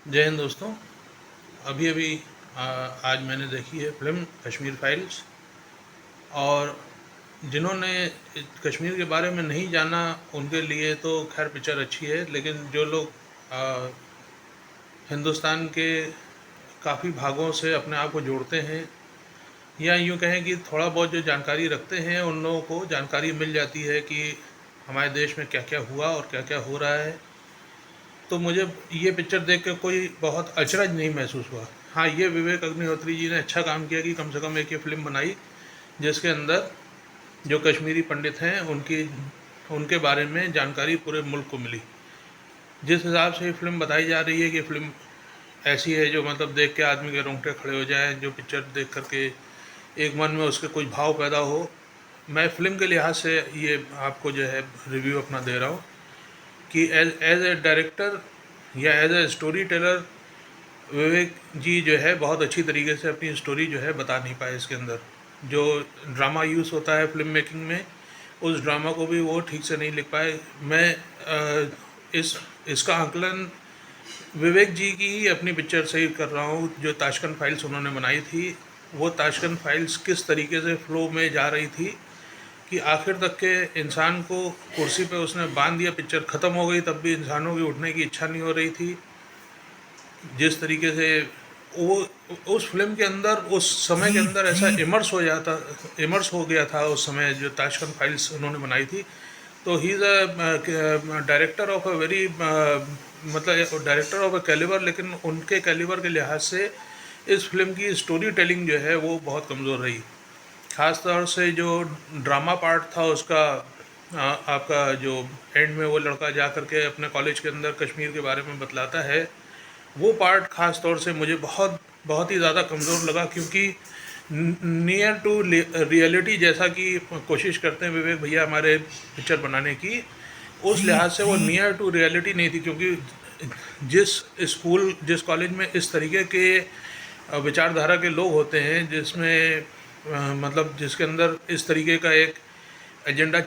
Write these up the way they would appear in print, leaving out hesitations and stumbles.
जय हिंद दोस्तों। अभी अभी आज मैंने देखी है फिल्म कश्मीर फाइल्स। और जिन्होंने कश्मीर के बारे में नहीं जाना उनके लिए तो खैर पिक्चर अच्छी है, लेकिन जो लोग आ, हिंदुस्तान के काफ़ी भागों से अपने आप को जोड़ते हैं, या यूँ कहें कि थोड़ा बहुत जो जानकारी रखते हैं, उन लोगों को जानकारी मिल जाती है कि हमारे देश में क्या क्या हुआ और क्या क्या हो रहा है। तो मुझे ये पिक्चर देख के कोई बहुत अचरज नहीं महसूस हुआ। हाँ, ये विवेक अग्निहोत्री जी ने अच्छा काम किया कि कम से कम एक ये फिल्म बनाई जिसके अंदर जो कश्मीरी पंडित हैं उनके बारे में जानकारी पूरे मुल्क को मिली। जिस हिसाब से ये फिल्म बताई जा रही है कि फिल्म ऐसी है जो मतलब देख के आदमी के रोंगटे खड़े हो जाएं, जो पिक्चर देख करके एक मन में उसके कुछ भाव पैदा हो। मैं फिल्म के लिहाज से ये आपको जो है रिव्यू अपना दे रहा हूँ कि एज ए डायरेक्टर या एज ए स्टोरी टेलर विवेक जी जो है बहुत अच्छी तरीके से अपनी स्टोरी जो है बता नहीं पाए। इसके अंदर जो ड्रामा यूज़ होता है फिल्म मेकिंग में, उस ड्रामा को भी वो ठीक से नहीं लिख पाए। मैं इसका आंकलन विवेक जी की ही अपनी पिक्चर से ही कर रहा हूँ। जो ताशकंद फाइल्स उन्होंने बनाई थी, वो ताशकंद फाइल्स किस तरीके से फ्लो में जा रही थी कि आखिर तक के इंसान को कुर्सी पे उसने बांध दिया। पिक्चर ख़त्म हो गई तब भी इंसानों की उठने की इच्छा नहीं हो रही थी। जिस तरीके से वो उस फिल्म के अंदर उस समय के अंदर ऐसा इमर्स हो गया था उस समय जो ताशकंद फाइल्स उन्होंने बनाई थी। तो he is a director of a very मतलब डायरेक्टर ऑफ अ कैलिबर, लेकिन उनके कैलिबर के लिहाज से इस फिल्म की स्टोरी टेलिंग जो है वो बहुत कमज़ोर रही। ख़ास तौर से जो ड्रामा पार्ट था उसका, आपका जो एंड में वो लड़का जा कर के अपने कॉलेज के अंदर कश्मीर के बारे में बतलाता है, वो पार्ट ख़ास तौर से मुझे बहुत बहुत ही ज़्यादा कमज़ोर लगा। क्योंकि नियर टू रियलिटी जैसा कि कोशिश करते हैं विवेक भैया हमारे पिक्चर बनाने की, उस लिहाज से वो नियर टू रियलिटी नहीं थी। क्योंकि जिस कॉलेज में इस तरीके के विचारधारा के लोग होते हैं, जिसमें मतलब जिसके अंदर इस तरीके का एक एजेंडा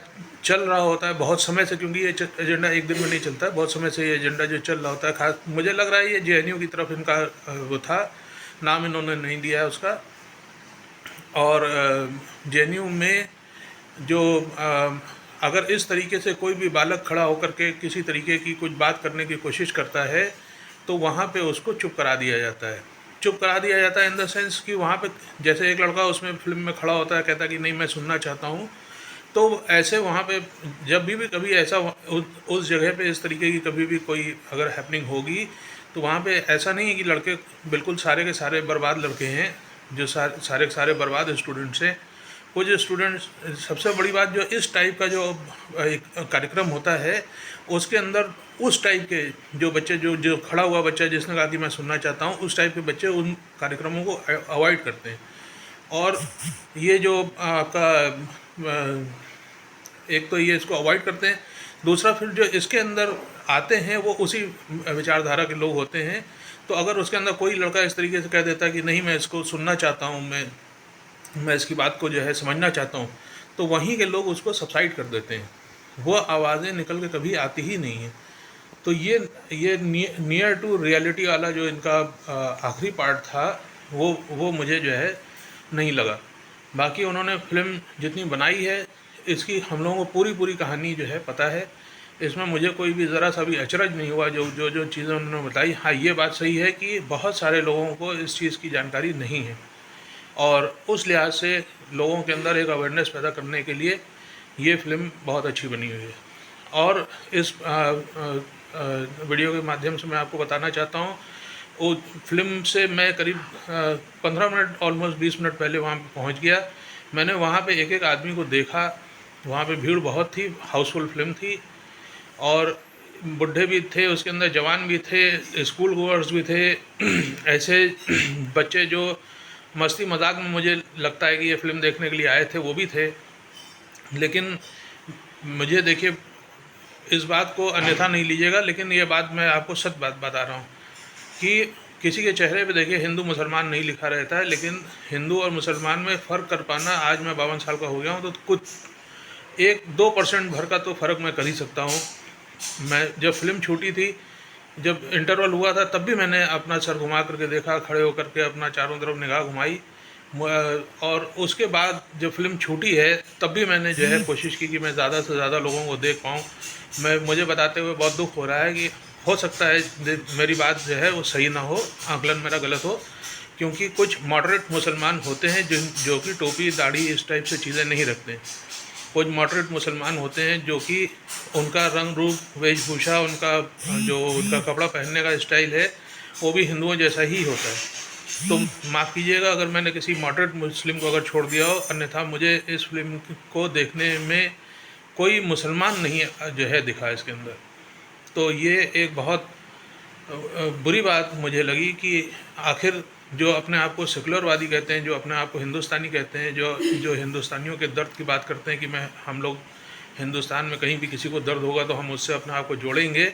चल रहा होता है बहुत समय से, क्योंकि ये एजेंडा एक दिन में नहीं चलता है, बहुत समय से ये एजेंडा जो चल रहा होता है। खास मुझे लग रहा है ये जेएनयू की तरफ इनका वो था, नाम इन्होंने नहीं दिया है उसका। और जेएनयू में जो अगर इस तरीके से कोई भी बालक खड़ा होकर के किसी तरीके की कुछ बात करने की कोशिश करता है, तो वहाँ पे उसको चुप करा दिया जाता है। चुप करा दिया जाता है इन द सेंस कि वहाँ पे जैसे एक लड़का उसमें फिल्म में खड़ा होता है, कहता है कि नहीं मैं सुनना चाहता हूँ। तो ऐसे वहाँ पे जब भी कभी ऐसा उस जगह पे इस तरीके की कभी भी कोई अगर हैपनिंग होगी, तो वहाँ पे ऐसा नहीं है कि लड़के बिल्कुल सारे के सारे बर्बाद लड़के हैं, जो सारे के सारे बर्बाद स्टूडेंट्स हैं। कुछ स्टूडेंट्स, सबसे बड़ी बात जो इस टाइप का जो एक कार्यक्रम होता है उसके अंदर उस टाइप के जो बच्चे, जो जो खड़ा हुआ बच्चा जिसने कहा कि मैं सुनना चाहता हूँ, उस टाइप के बच्चे उन कार्यक्रमों को अवॉइड करते हैं। और ये जो आपका एक तो ये इसको अवॉइड करते हैं, दूसरा फिर जो इसके अंदर आते हैं वो उसी विचारधारा के लोग होते हैं। तो अगर उसके अंदर कोई लड़का इस तरीके से कह देता है कि नहीं मैं इसको सुनना चाहता हूँ, मैं इसकी बात को जो है समझना चाहता हूँ, तो वहीं के लोग उसको सब्साइड कर देते हैं। वो आवाज़ें निकल के कभी आती ही नहीं हैं। तो ये नियर टू रियलिटी वाला जो इनका आखिरी पार्ट था, वो मुझे जो है नहीं लगा। बाकी उन्होंने फिल्म जितनी बनाई है, इसकी हम लोगों को पूरी पूरी कहानी जो है पता है। इसमें मुझे कोई भी ज़रा सा भी अचरज नहीं हुआ जो जो जो चीज़ें उन्होंने बताई। हाँ, ये बात सही है कि बहुत सारे लोगों को इस चीज़ की जानकारी नहीं है, और उस लिहाज से लोगों के अंदर एक अवेयरनेस पैदा करने के लिए ये फ़िल्म बहुत अच्छी बनी हुई है। और इस वीडियो के माध्यम से मैं आपको बताना चाहता हूँ, वो फिल्म से मैं करीब 15 मिनट ऑलमोस्ट 20 मिनट पहले वहाँ पे पहुँच गया। मैंने वहाँ पे एक एक आदमी को देखा। वहाँ पे भीड़ बहुत थी, हाउसफुल फिल्म थी, और बुढ़े भी थे उसके अंदर, जवान भी थे, स्कूल गोअर्स भी थे। ऐसे बच्चे जो मस्ती मजाक में मुझे लगता है कि ये फ़िल्म देखने के लिए आए थे वो भी थे। लेकिन मुझे देखिए, इस बात को अन्यथा नहीं लीजिएगा, लेकिन ये बात मैं आपको सच बात बता रहा हूँ कि किसी के चेहरे पे देखिए हिंदू मुसलमान नहीं लिखा रहता है, लेकिन हिंदू और मुसलमान में फ़र्क कर पाना, आज मैं 52 साल का हो गया हूँ, तो कुछ 1-2% भर का तो फ़र्क मैं कर ही सकता हूँ। मैं जब फिल्म छूटी थी जब इंटरवल हुआ था तब भी मैंने अपना सर घुमा करके देखा, खड़े होकर के अपना चारों तरफ निगाह घुमाई। और उसके बाद जब फिल्म छूटी है तब भी मैंने जो है कोशिश की कि मैं ज़्यादा से ज़्यादा लोगों को देख पाऊँ। मुझे बताते हुए बहुत दुख हो रहा है कि हो सकता है मेरी बात जो है वो सही ना हो, आकलन मेरा गलत हो, क्योंकि कुछ मॉडरेट मुसलमान होते हैं जो कि टोपी दाढ़ी इस टाइप से चीज़ें नहीं रखते। कुछ मॉडरेट मुसलमान होते हैं जो कि उनका रंग रूप वेशभूषा, उनका कपड़ा पहनने का स्टाइल है वो भी हिंदुओं जैसा ही होता है। तो माफ़ कीजिएगा अगर मैंने किसी मॉडरेट मुस्लिम को अगर छोड़ दिया हो, अन्यथा मुझे इस फिल्म को देखने में कोई मुसलमान नहीं जो है दिखा इसके अंदर। तो ये एक बहुत बुरी बात मुझे लगी कि आखिर जो अपने आप को सेकुलरवादी कहते हैं, जो अपने आप को हिंदुस्तानी कहते हैं, जो हिंदुस्तानियों के दर्द की बात करते हैं कि हम लोग हिंदुस्तान में कहीं भी किसी को दर्द होगा तो हम उससे अपने आप को जोड़ेंगे,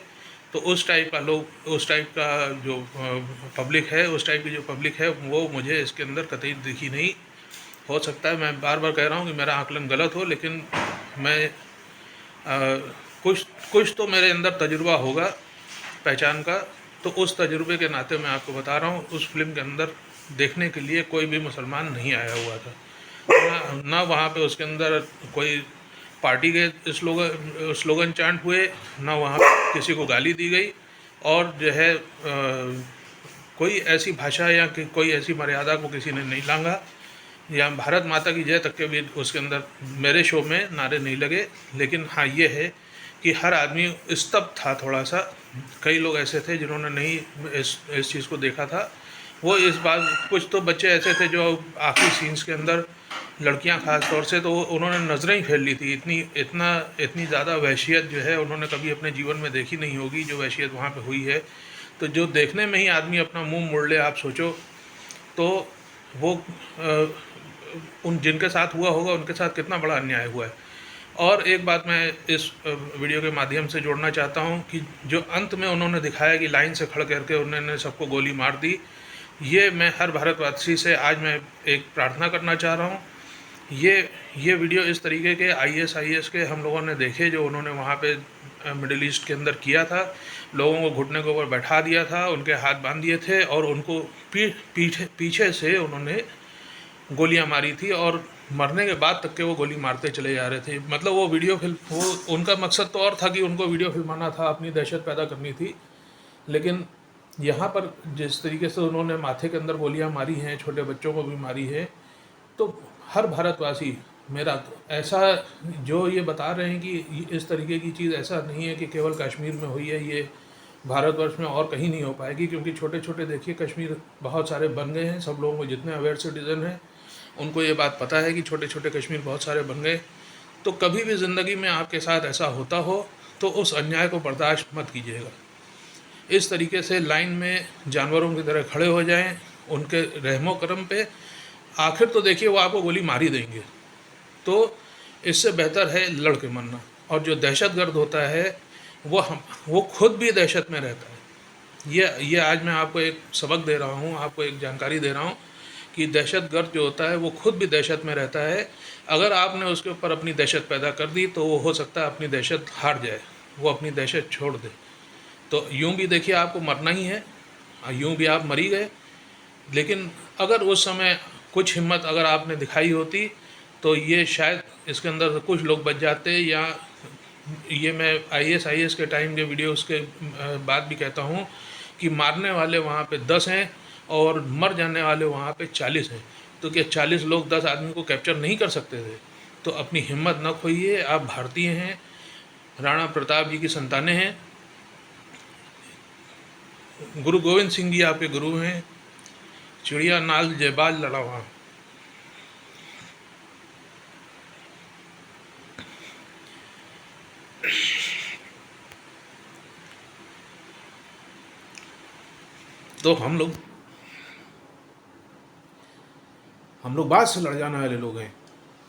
तो उस टाइप का जो पब्लिक है, उस टाइप की जो पब्लिक है वो मुझे इसके अंदर कतई दिखी नहीं। हो सकता है, मैं बार बार कह रहा हूँ कि मेरा आकलन गलत हो, लेकिन मैं कुछ तो मेरे अंदर तजुर्बा होगा पहचान का, तो उस तजुर्बे के नाते मैं आपको बता रहा हूँ उस फिल्म के अंदर देखने के लिए कोई भी मुसलमान नहीं आया हुआ था। ना वहाँ पे उसके अंदर कोई पार्टी के स्लोगन चांट हुए, ना वहाँ पे किसी को गाली दी गई, और जो है कोई ऐसी भाषा या कोई ऐसी मर्यादा को किसी ने नहीं लांघा, या भारत माता की जय तक के भी उसके अंदर मेरे शो में नारे नहीं लगे। लेकिन हाँ ये है कि हर आदमी स्तब्ध था थोड़ा सा। कई लोग ऐसे थे जिन्होंने नहीं इस चीज़ को देखा था। वो इस बात, कुछ तो बच्चे ऐसे थे जो आखिरी सीन्स के अंदर, लड़कियां खास तौर से, तो उन्होंने नज़रें ही फेर ली थी। इतनी ज़्यादा वहशियत जो है उन्होंने कभी अपने जीवन में देखी नहीं होगी, जो वहशियत वहाँ पे हुई है। तो जो देखने में ही आदमी अपना मुंह मोड़ ले, आप सोचो, तो वो उन जिनके साथ हुआ होगा उनके साथ कितना बड़ा अन्याय हुआ है। और एक बात मैं इस वीडियो के माध्यम से जोड़ना चाहता हूं कि जो अंत में उन्होंने दिखाया कि लाइन से खड़ करके उन्होंने सबको गोली मार दी, ये मैं हर भारतवासी से आज मैं एक प्रार्थना करना चाह रहा हूं। ये वीडियो इस तरीके के IS के हम लोगों ने देखे, जो उन्होंने वहाँ पे मिडिल ईस्ट के अंदर किया था। लोगों को घुटने के ऊपर बैठा दिया था, उनके हाथ बांध दिए थे और उनको पीछे से उन्होंने गोलियां मारी थी, और मरने के बाद तक के वो गोली मारते चले जा रहे थे। मतलब वो वीडियो फिल्म, वो उनका मकसद तो और था कि उनको वीडियो फिल्माना था, अपनी दहशत पैदा करनी थी। लेकिन यहाँ पर जिस तरीके से उन्होंने माथे के अंदर गोलियां मारी हैं, छोटे बच्चों को भी मारी है, तो हर भारतवासी मेरा ऐसा, जो ये बता रहे हैं कि इस तरीके की चीज़ ऐसा नहीं है कि केवल कश्मीर में हुई है, ये भारतवर्ष में और कहीं नहीं हो पाएगी, क्योंकि छोटे छोटे देखिए कश्मीर बहुत सारे बन गए हैं। सब लोगों को, जितने अवेयर सिटीज़न हैं उनको ये बात पता है कि छोटे छोटे कश्मीर बहुत सारे बन गए। तो कभी भी ज़िंदगी में आपके साथ ऐसा होता हो तो उस अन्याय को बर्दाश्त मत कीजिएगा। इस तरीके से लाइन में जानवरों की तरह खड़े हो जाएं, उनके रहमो करम पे। आखिर तो देखिए वो आपको गोली मार ही देंगे, तो इससे बेहतर है लड़ के मरना। और जो दहशतगर्द होता है वो खुद भी दहशत में रहता है। ये आज मैं आपको एक सबक दे रहा हूँ, आपको एक जानकारी दे रहा हूँ कि दहशतगर्द जो होता है वो खुद भी दहशत में रहता है। अगर आपने उसके ऊपर अपनी दहशत पैदा कर दी तो वो हो सकता है अपनी दहशत हार जाए, वो अपनी दहशत छोड़ दे। तो यूँ भी देखिए आपको मरना ही है, यूँ भी आप मरी गए। लेकिन अगर उस समय कुछ हिम्मत अगर आपने दिखाई होती तो ये शायद इसके अंदर कुछ लोग बच जाते। या ये मैं IS के टाइम के वीडियोस के बाद भी कहता हूँ कि मारने वाले वहाँ पे 10 हैं और मर जाने वाले वहाँ पे 40 हैं। तो क्या 40 लोग 10 आदमी को कैप्चर नहीं कर सकते थे? तो अपनी हिम्मत न खोइए। आप भारतीय हैं, राणा प्रताप जी की संतानें हैं, गुरु गोविंद सिंह जी आपके गुरु हैं। चिड़िया नाल जयबाल लड़ा वहाँ। तो हम लोग बात से लड़ जाने वाले लोग हैं।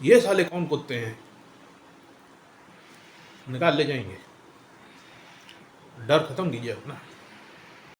ये साले कौन कुत्ते हैं, निकाल ले जाएंगे। डर खत्म कीजिए अपना।